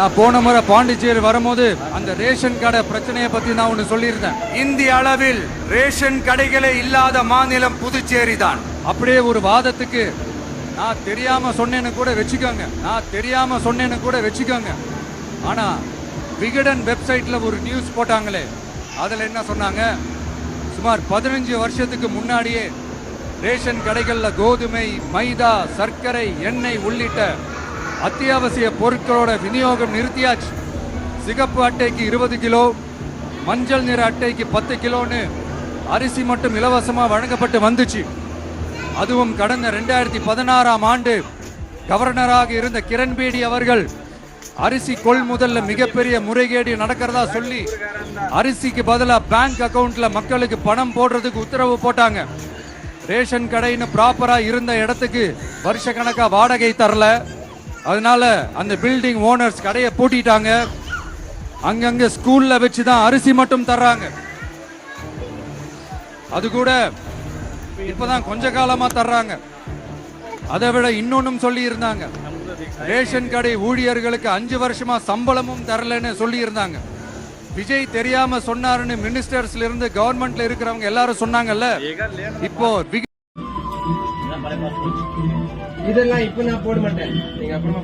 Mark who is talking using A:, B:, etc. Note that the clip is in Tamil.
A: நான் போன முறை பாண்டிச்சேரி வரும்போது அந்த ரேஷன் கடை பிரச்சனையை பத்தி நான் ஒன்னு சொல்லியிருந்தேன்.
B: இந்திய அளவில் ரேஷன் கடைகளே இல்லாத மாநிலம் புதுச்சேரி தான்.
A: அப்படியே ஒரு வாதத்துக்கு நான் தெரியாம சொன்னேன்னு கூட வச்சுக்கோங்க. ஆனா விகடன் வெப்சைட்ல ஒரு நியூஸ் போட்டாங்களே, அதுல என்ன சொன்னாங்க? சுமார் 15 வருஷத்துக்கு முன்னாடியே ரேஷன் கடைகள்ல கோதுமை, மைதா, சர்க்கரை, எண்ணெய் உள்ளிட்ட அத்தியாவசிய பொருட்களோட விநியோகம் நிறுத்தியாச்சு. சிகப்பு அட்டைக்கு 20 கிலோ, மஞ்சள் நிற அட்டைக்கு 10 கிலோன்னு அரிசி மட்டும் இலவசமா வழங்கப்பட்டு வந்துச்சு. அதுவும் கடந்த 2016ஆம் ஆண்டு கவர்னராக இருந்த கிரண்பேடி அவர்கள் அரிசி கொள்முதல்ல மிகப்பெரிய முறைகேடு நடக்கிறதா சொல்லி அரிசிக்கு பதிலா பேங்க் அக்கவுண்ட்ல மக்களுக்கு பணம் போடுறதுக்கு உத்தரவு போட்டாங்க. ரேஷன் கடைன்னு ப்ராப்பரா இருந்த இடத்துக்கு வருஷ கணக்கா வாடகை தரல. அதனால அந்த பில்டிங் ஓனர்ஸ் கடையை பூட்டிட்டாங்க. அங்கங்க ஸ்கூல்ல வச்சுதான் அரிசி மட்டும் தர்றாங்க. அது கூட இப்பதான் கொஞ்ச காலமா தர்றாங்க. அதை விட இன்னொன்னும் சொல்லி இருந்தாங்க, ரேஷன் கடை ஊழியர்களுக்கு 5 வருஷமா சம்பளமும் தரலன்னு சொல்லி இருந்தாங்க. விஜய் தெரியாம சொன்னாருன்னு மினிஸ்டர்ஸ்ல இருந்து கவர்மெண்ட்ல இருக்கிறவங்க எல்லாரும் சொன்னாங்கல்ல. இப்போ
C: இதெல்லாம் இப்ப நான் போட மாட்டேன், நீங்க அப்புறமா